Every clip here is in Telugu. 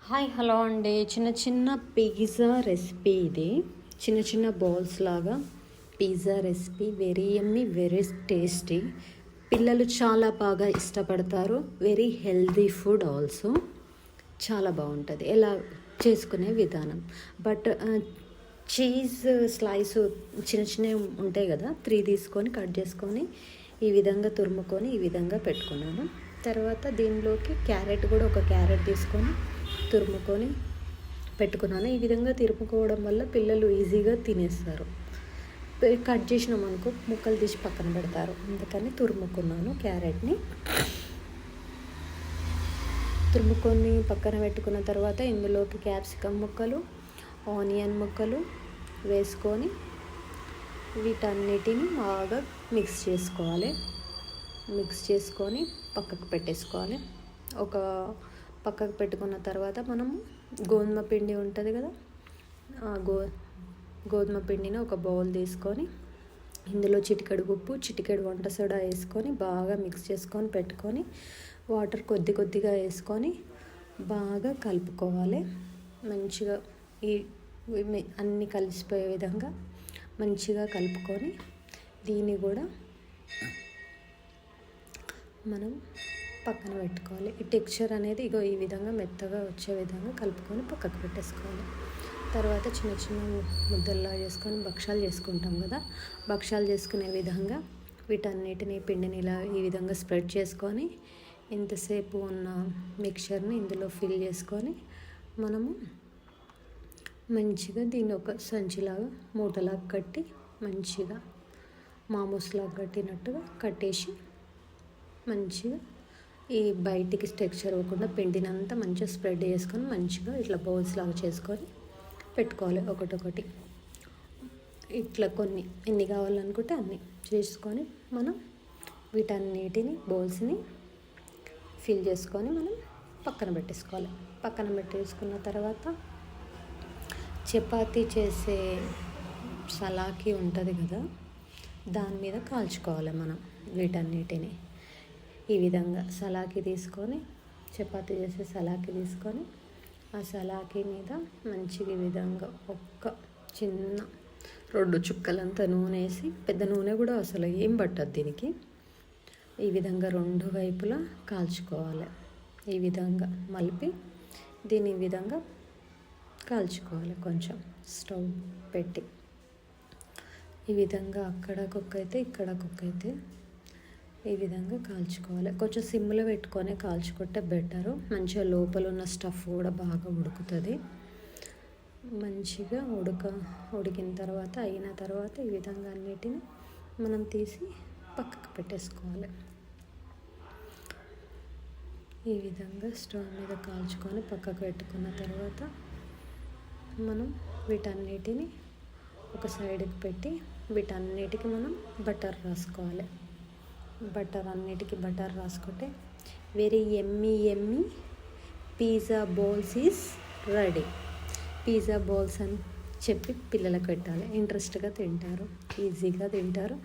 హాయ్ హలో అండి. చిన్న చిన్న పిజ్జా రెసిపీ ఇది. చిన్న చిన్న బాల్స్ లాగా పిజ్జా రెసిపీ. వెరీ యమ్మీ, వెరీ టేస్టీ. పిల్లలు చాలా బాగా ఇష్టపడతారు. Very healthy food also. చాలా బాగుంటుంది ఎలా చేసుకునే విధానం. బట్ చీజ్ స్లైస్ చిన్న చిన్నవి ఉంటాయి కదా, 3 తీసుకొని కట్ చేసుకొని ఈ విధంగా తురుముకొని ఈ విధంగా పెట్టుకున్నాను. తర్వాత దీనిలోకి క్యారెట్ కూడా ఒక క్యారెట్ తీసుకొని తురుముకొని పెట్టుకున్నాను. ఈ విధంగా తురుముకోవడం వల్ల పిల్లలు ఈజీగా తినేస్తారు. కట్ చేసినాం అనుకో ముక్కలు తీసి పక్కన పెడతారు. అందుకని తురుముకున్నాను క్యారెట్ని. తురుముకొని పక్కన పెట్టుకున్న తర్వాత ఇందులోకి క్యాప్సికమ్ ముక్కలు, ఆనియన్ ముక్కలు వేసుకొని వీటన్నిటిని బాగా మిక్స్ చేసుకోవాలి. మిక్స్ చేసుకొని పక్కకు పెట్టేసుకోవాలి. పక్కకు పెట్టుకున్న తర్వాత మనము గోధుమ పిండి ఉంటుంది కదా, గోధుమ పిండిని ఒక బౌల్ తీసుకొని ఇందులో చిటికెడు ఉప్పు, చిటికెడు వంట సోడా వేసుకొని బాగా మిక్స్ చేసుకొని పెట్టుకొని వాటర్ కొద్దిగా వేసుకొని బాగా కలుపుకోవాలి. మంచిగా అన్నీ కలిసిపోయే విధంగా మంచిగా కలుపుకొని దీన్ని కూడా మనం పక్కన పెట్టుకోవాలి. ఈ టెక్స్చర్ అనేది ఈ విధంగా మెత్తగా వచ్చే విధంగా కలుపుకొని పక్కకు పెట్టేసుకోవాలి. తర్వాత చిన్న చిన్న ముద్దల్లా చేసుకొని భక్షాలు చేసుకుంటాం కదా, భక్షాలు చేసుకునే విధంగా వీటన్నిటిని పిండిని ఇలా ఈ విధంగా స్ప్రెడ్ చేసుకొని ఇంతసేపు ఉన్న మిక్చర్ని ఇందులో ఫిల్ చేసుకొని మనము మంచిగా దీన్ని ఒక సంచిలాగా మూటలాగా కట్టి మంచిగా మామూస్లాగా కట్టినట్టుగా కట్టేసి మంచిగా ఈ బయటికి స్ట్రక్చర్ అవ్వకుండా పిండినంతా మంచిగా స్ప్రెడ్ చేసుకొని మంచిగా ఇట్లా బౌల్స్ లాగా చేసుకొని పెట్టుకోవాలి. ఒకటొకటి ఇట్లా కొన్ని ఎన్ని కావాలనుకుంటే అన్ని చేసుకొని మనం వీటన్నిటిని బౌల్స్ని ఫిల్ చేసుకొని మనం పక్కన పెట్టేసుకోవాలి. పక్కన పెట్టేసుకున్న తర్వాత చపాతీ చేసే సలాకి ఉంటుంది కదా, దాని మీద కాల్చుకోవాలి మనం వీటన్నిటిని. ఈ విధంగా సలాకి తీసుకొని చపాతీ చేసే సలాకి తీసుకొని ఆ సలాకి మీద మంచిగా ఈ విధంగా ఒక్క చిన్న 2 చుక్కలంత నూనె వేసి, పెద్ద నూనె కూడా అసలు ఏం పట్టదు దీనికి. ఈ విధంగా 2 వైపులా కాల్చుకోవాలి. ఈ విధంగా మలిపి దీని ఈ విధంగా కాల్చుకోవాలి. కొంచెం స్టవ్ పెట్టి ఈ విధంగా అక్కడ కుక్కైతే ఇక్కడ కుక్కైతే ఈ విధంగా కాల్చుకోవాలి. కొంచెం సిమ్లో పెట్టుకొని కాల్చుకుంటే బెటరు. మంచిగా లోపల ఉన్న స్టఫ్ కూడా బాగా ఉడుకుతుంది. మంచిగా ఉడికిన తర్వాత అయిన తర్వాత ఈ విధంగా అన్నిటిని మనం తీసి పక్కకు పెట్టేసుకోవాలి. ఈ విధంగా స్టవ్ మీద కాల్చుకొని పక్కకు పెట్టుకున్న తర్వాత మనం వీటన్నిటిని ఒక సైడ్కి పెట్టి వీటన్నిటికి మనం బటర్ రాసుకోవాలి. అన్నిటికీ బటర్ రాసుకుంటే very Emmy pizza balls is ready. Pizza balls అని చెప్పి పిల్లలకు పెట్టాలి. ఇంట్రెస్ట్గా తింటారు, ఈజీగా తింటారు,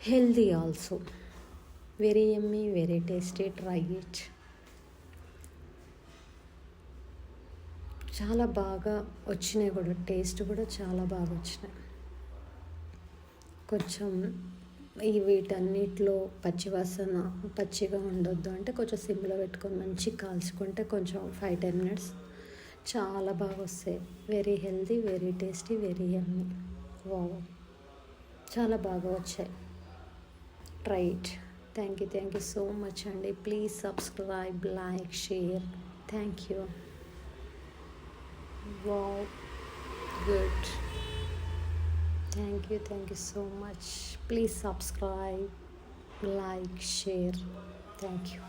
healthy also. Very Emmy, very tasty. Try it. చాలా బాగా వచ్చినాయి కూడా, టేస్ట్ కూడా చాలా బాగా వచ్చినాయి. కొంచెం వీటన్నిటిలో పచ్చిగా ఉండొద్దు అంటే కొంచెం సిమ్లో పెట్టుకొని మంచిగా కాల్చుకుంటే కొంచెం 5-10 మినిట్స్ చాలా బాగా వస్తాయి. Very healthy, very tasty, very yummy. Wow, చాలా బాగా వచ్చాయి. Try it. Thank you so much అండి. Please subscribe, like, share. Thank you. Wow, good. Thank you so much. Please subscribe, like, share. Thank you.